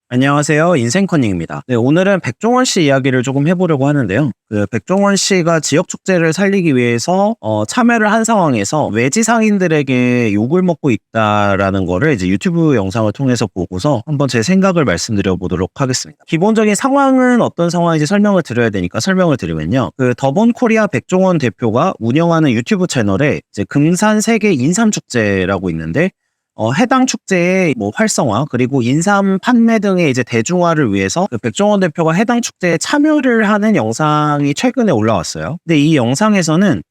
안녕하세요. 인생커닝입니다. 네, 오늘은 백종원 씨 이야기를 조금 해보려고 하는데요. 백종원 씨가 지역 축제를 살리기 위해서 참여를 한 상황에서 외지 상인들에게 욕을 먹고 있다라는 거를 이제 유튜브 영상을 통해서 보고서 한번 제 생각을 말씀드려 보도록 하겠습니다. 기본적인 상황은 어떤 상황인지 설명을 드려야 되니까 설명을 드리면요. 더본코리아 백종원 대표가 운영하는 유튜브 채널에 이제 금산 세계 인삼축제라고 있는데 해당 축제의 활성화 그리고 인삼 판매 등의 이제 대중화를 위해서 백종원 대표가 해당 축제에 참여를 하는 영상이 최근에 올라왔어요. 근데 이 영상에서는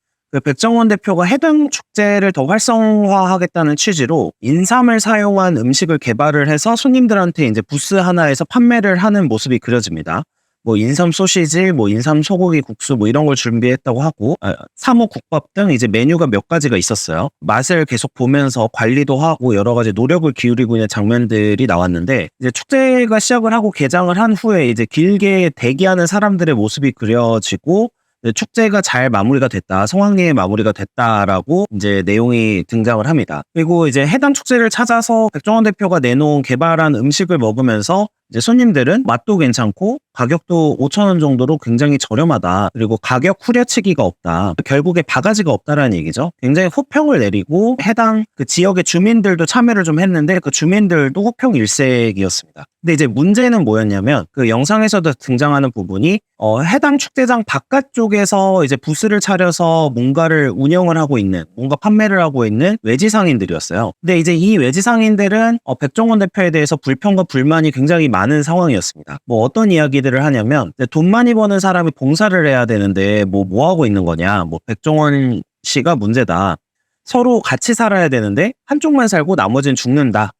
백종원 대표가 해당 축제를 더 활성화하겠다는 취지로 인삼을 사용한 음식을 개발을 해서 손님들한테 이제 부스 하나에서 판매를 하는 모습이 그려집니다. 인삼 소시지, 인삼 소고기 국수 이런 걸 준비했다고 하고, 사모 국밥 등 이제 메뉴가 몇 가지가 있었어요. 맛을 계속 보면서 관리도 하고 여러 가지 노력을 기울이고 있는 장면들이 나왔는데, 이제 축제가 시작을 하고 개장을 한 후에 이제 길게 대기하는 사람들의 모습이 그려지고, 축제가 잘 마무리가 됐다, 성황리에 마무리가 됐다라고 이제 내용이 등장을 합니다. 그리고 이제 해당 축제를 찾아서 백종원 대표가 내놓은 개발한 음식을 먹으면서 이제 손님들은 맛도 괜찮고 가격도 5,000원 정도로 굉장히 저렴하다. 그리고 가격 후려치기가 없다. 결국에 바가지가 없다라는 얘기죠. 굉장히 호평을 내리고 해당 그 지역의 주민들도 참여를 좀 했는데 그 주민들도 호평 일색이었습니다. 근데 이제 문제는 뭐였냐면 그 영상에서도 등장하는 부분이 해당 축제장 바깥쪽에서 이제 부스를 차려서 뭔가를 운영을 하고 있는, 뭔가 판매를 하고 있는 외지 상인들이었어요. 근데 이제 이 외지 상인들은 백종원 대표에 대해서 불평과 불만이 굉장히 많은 상황이었습니다. 어떤 이야기들을 하냐면 돈 많이 버는 사람이 봉사를 해야 되는데 뭐 하고 있는 거냐, 백종원 씨가 문제다. 서로 같이 살아야 되는데 한쪽만 살고 나머지는 죽는다.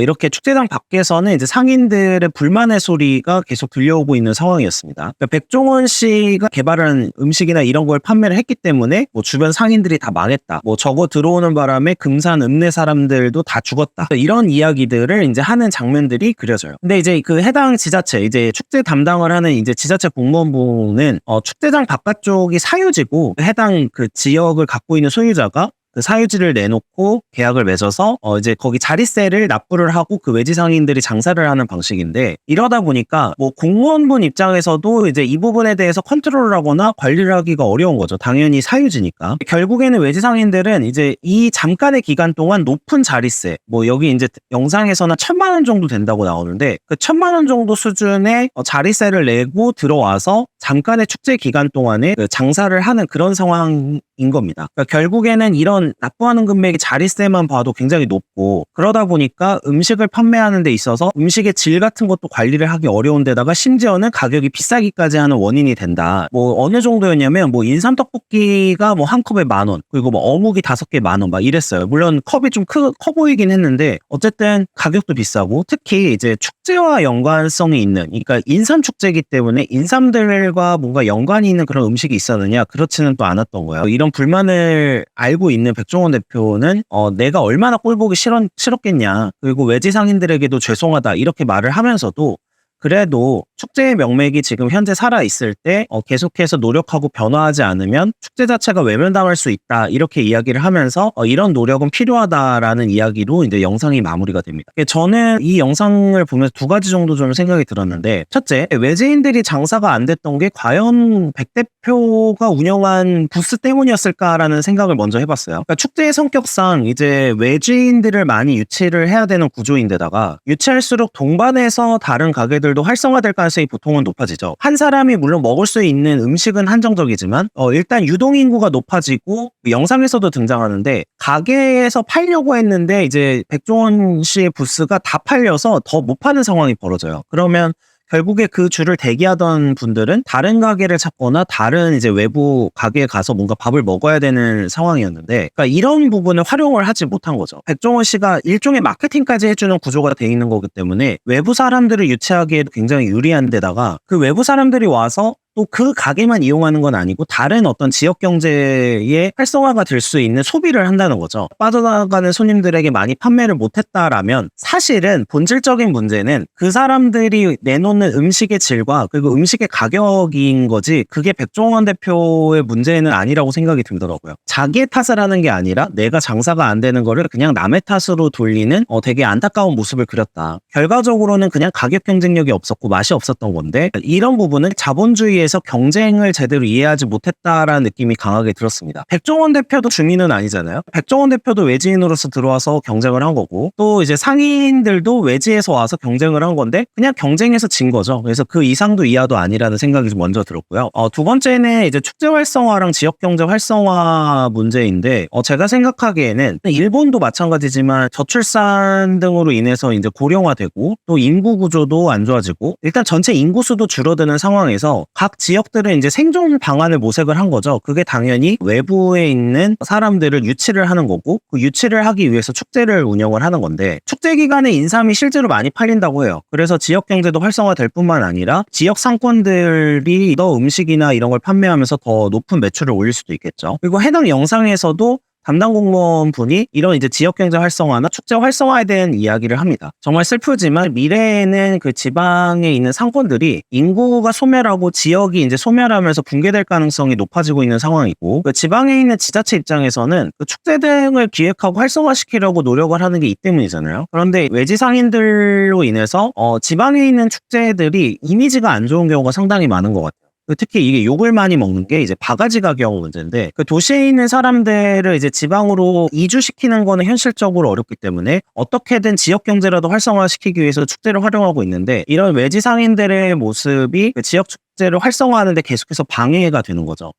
이렇게 축제장 밖에서는 이제 상인들의 불만의 소리가 계속 들려오고 있는 상황이었습니다. 그러니까 백종원 씨가 개발한 음식이나 이런 걸 판매를 했기 때문에 주변 상인들이 다 망했다. 저거 들어오는 바람에 금산 읍내 사람들도 다 죽었다. 이런 이야기들을 이제 하는 장면들이 그려져요. 근데 이제 그 해당 지자체, 이제 축제 담당을 하는 이제 지자체 공무원분은 축제장 바깥쪽이 사유지고 해당 그 지역을 갖고 있는 소유자가 그 사유지를 내놓고 계약을 맺어서 이제 거기 자릿세를 납부를 하고 그 외지 상인들이 장사를 하는 방식인데, 이러다 보니까 공무원분 입장에서도 이제 이 부분에 대해서 컨트롤을 하거나 관리를 하기가 어려운 거죠. 당연히 사유지니까. 결국에는 외지 상인들은 이제 이 잠깐의 기간 동안 높은 자릿세, 여기 이제 영상에서는 1,000만 원 정도 된다고 나오는데 그 1,000만 원 정도 수준의 자릿세를 내고 들어와서 잠깐의 축제 기간 동안에 그 장사를 하는 그런 상황인 겁니다. 그러니까 결국에는 이런 납부하는 금액이 자릿세만 봐도 굉장히 높고, 그러다 보니까 음식을 판매하는 데 있어서 음식의 질 같은 것도 관리를 하기 어려운 데다가 심지어는 가격이 비싸기까지 하는 원인이 된다. 어느 정도였냐면 인삼 떡볶이가 한 컵에 10,000원, 그리고 어묵이 5개 10,000원 막 이랬어요. 물론 컵이 좀 커 보이긴 했는데 어쨌든 가격도 비싸고, 특히 이제 축제와 연관성이 있는, 그러니까 인삼 축제이기 때문에 인삼들과 뭔가 연관이 있는 그런 음식이 있었느냐, 그렇지는 또 않았던 거예요. 이런 불만을 알고 있는 백종원 대표는 내가 얼마나 꼴보기 싫었겠냐, 그리고 외지 상인들에게도 죄송하다 이렇게 말을 하면서도 그래도 축제의 명맥이 지금 현재 살아있을 때 계속해서 노력하고 변화하지 않으면 축제 자체가 외면당할 수 있다 이렇게 이야기를 하면서 이런 노력은 필요하다라는 이야기로 이제 영상이 마무리가 됩니다. 저는 이 영상을 보면서 두 가지 정도 좀 생각이 들었는데, 첫째, 외지인들이 장사가 안 됐던 게 과연 백 대표가 운영한 부스 때문이었을까라는 생각을 먼저 해봤어요. 그러니까 축제의 성격상 이제 외지인들을 많이 유치를 해야 되는 구조인데다가 유치할수록 동반해서 다른 가게들도 활성화될 가능성이 보통은 높아지죠. 한 사람이 물론 먹을 수 있는 음식은 한정적이지만 일단 유동인구가 높아지고, 영상에서도 등장하는데 가게에서 팔려고 했는데 이제 백종원 씨의 부스가 다 팔려서 더 못 파는 상황이 벌어져요. 그러면 결국에 그 줄을 대기하던 분들은 다른 가게를 찾거나 다른 이제 외부 가게에 가서 뭔가 밥을 먹어야 되는 상황이었는데, 그러니까 이런 부분을 활용을 하지 못한 거죠. 백종원 씨가 일종의 마케팅까지 해주는 구조가 돼 있는 거기 때문에 외부 사람들을 유치하기에도 굉장히 유리한 데다가 그 외부 사람들이 와서 또 그 가게만 이용하는 건 아니고 다른 어떤 지역 경제의 활성화가 될 수 있는 소비를 한다는 거죠. 빠져나가는 손님들에게 많이 판매를 못했다라면 사실은 본질적인 문제는 그 사람들이 내놓는 음식의 질과 그리고 음식의 가격인 거지, 그게 백종원 대표의 문제는 아니라고 생각이 들더라고요. 자기의 탓을 하는 게 아니라 내가 장사가 안 되는 거를 그냥 남의 탓으로 돌리는 되게 안타까운 모습을 그렸다. 결과적으로는 그냥 가격 경쟁력이 없었고 맛이 없었던 건데, 이런 부분은 자본주의에서 경쟁을 제대로 이해하지 못했다라는 느낌이 강하게 들었습니다. 백종원 대표도 주민은 아니잖아요. 백종원 대표도 외지인으로서 들어와서 경쟁을 한 거고, 또 이제 상인들도 외지에서 와서 경쟁을 한 건데 그냥 경쟁에서 진 거죠. 그래서 그 이상도 이하도 아니라는 생각이 좀 먼저 들었고요. 두 번째는 이제 축제 활성화랑 지역 경제 활성화 문제인데, 제가 생각하기에는 일본도 마찬가지지만 저출산 등으로 인해서 이제 고령화되고 또 인구 구조도 안 좋아지고 일단 전체 인구수도 줄어드는 상황에서 각 지역들은 이제 생존 방안을 모색을 한 거죠. 그게 당연히 외부에 있는 사람들을 유치를 하는 거고, 그 유치를 하기 위해서 축제를 운영을 하는 건데, 축제 기간에 인삼이 실제로 많이 팔린다고 해요. 그래서 지역 경제도 활성화될 뿐만 아니라 지역 상권들이 더 음식이나 이런 걸 판매하면서 더 높은 매출을 올릴 수도 있겠죠. 그리고 해당 영상에서도 담당 공무원분이 이런 이제 지역 경제 활성화나 축제 활성화에 대한 이야기를 합니다. 정말 슬프지만 미래에는 그 지방에 있는 상권들이 인구가 소멸하고 지역이 이제 소멸하면서 붕괴될 가능성이 높아지고 있는 상황이고, 그 지방에 있는 지자체 입장에서는 그 축제 등을 기획하고 활성화시키려고 노력을 하는 게 이 때문이잖아요. 그런데 외지 상인들로 인해서 지방에 있는 축제들이 이미지가 안 좋은 경우가 상당히 많은 것 같아요. 특히 이게 욕을 많이 먹는 게 이제 바가지 가격 문제인데, 그 도시에 있는 사람들을 이제 지방으로 이주시키는 거는 현실적으로 어렵기 때문에 어떻게든 지역 경제라도 활성화시키기 위해서 축제를 활용하고 있는데, 이런 외지 상인들의 모습이 그 지역 축제를 활성화하는데 계속해서 방해가 되는 거죠.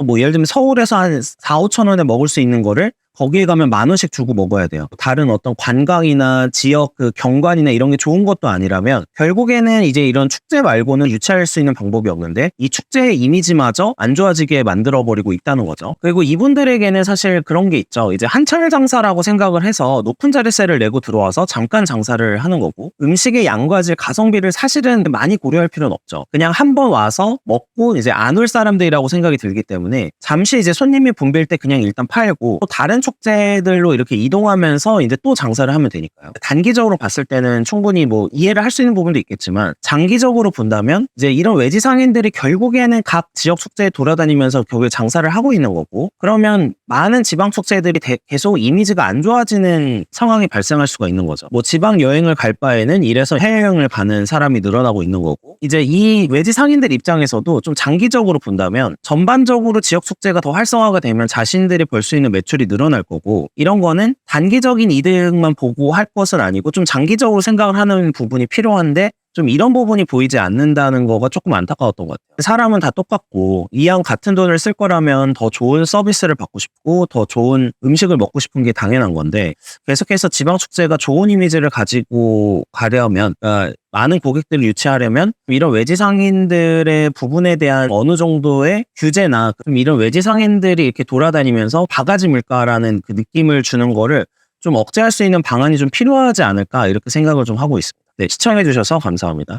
뭐 예를 들면 서울에서 한 4, 5천 원에 먹을 수 있는 거를 거기에 가면 10,000원씩 주고 먹어야 돼요. 다른 어떤 관광이나 지역 그 경관이나 이런 게 좋은 것도 아니라면 결국에는 이제 이런 축제 말고는 유치할 수 있는 방법이 없는데, 이 축제의 이미지마저 안 좋아지게 만들어버리고 있다는 거죠. 그리고 이분들에게는 사실 그런 게 있죠. 이제 한철 장사라고 생각을 해서 높은 자릿세를 내고 들어와서 잠깐 장사를 하는 거고, 음식의 양과 질, 가성비를 사실은 많이 고려할 필요는 없죠. 그냥 한번 와서 먹고 이제 안 올 사람들이라고 생각이 들기 때문에 잠시 이제 손님이 붐빌 때 그냥 일단 팔고 또 다른 축제들로 이렇게 이동하면서 이제 또 장사를 하면 되니까요. 단기적으로 봤을 때는 충분히 뭐 이해를 할 수 있는 부분도 있겠지만, 장기적으로 본다면 이제 이런 외지 상인들이 결국에는 각 지역 축제에 돌아다니면서 결국에 장사를 하고 있는 거고, 그러면 많은 지방 축제들이 계속 이미지가 안 좋아지는 상황이 발생할 수가 있는 거죠. 뭐 지방 여행을 갈 바에는 이래서 해외여행을 가는 사람이 늘어나고 있는 거고, 이제 이 외지 상인들 입장에서도 좀 장기적으로 본다면 전반적으로 지역 축제가 더 활성화가 되면 자신들이 벌 수 있는 매출이 늘어날 거고, 이런 거는 단기적인 이득만 보고 할 것은 아니고 좀 장기적으로 생각을 하는 부분이 필요한데, 좀 이런 부분이 보이지 않는다는 거가 조금 안타까웠던 것 같아요. 사람은 다 똑같고 이왕 같은 돈을 쓸 거라면 더 좋은 서비스를 받고 싶고 더 좋은 음식을 먹고 싶은 게 당연한 건데, 계속해서 지방축제가 좋은 이미지를 가지고 가려면, 많은 고객들을 유치하려면 이런 외지 상인들의 부분에 대한 어느 정도의 규제나 좀 이런 외지 상인들이 이렇게 돌아다니면서 바가지 물가라는 그 느낌을 주는 거를 좀 억제할 수 있는 방안이 좀 필요하지 않을까, 이렇게 생각을 좀 하고 있습니다. 네, 시청해주셔서 감사합니다.